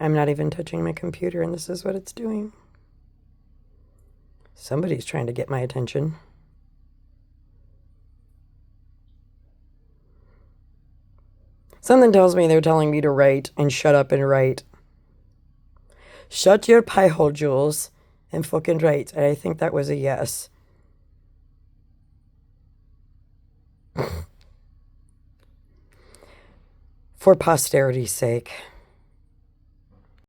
I'm not even touching my computer, and this is what it's doing. Somebody's trying to get my attention. Something tells me they're telling me to write and shut up and write. Shut your pie hole, Jules, and fucking write. And I think that was a yes. For posterity's sake.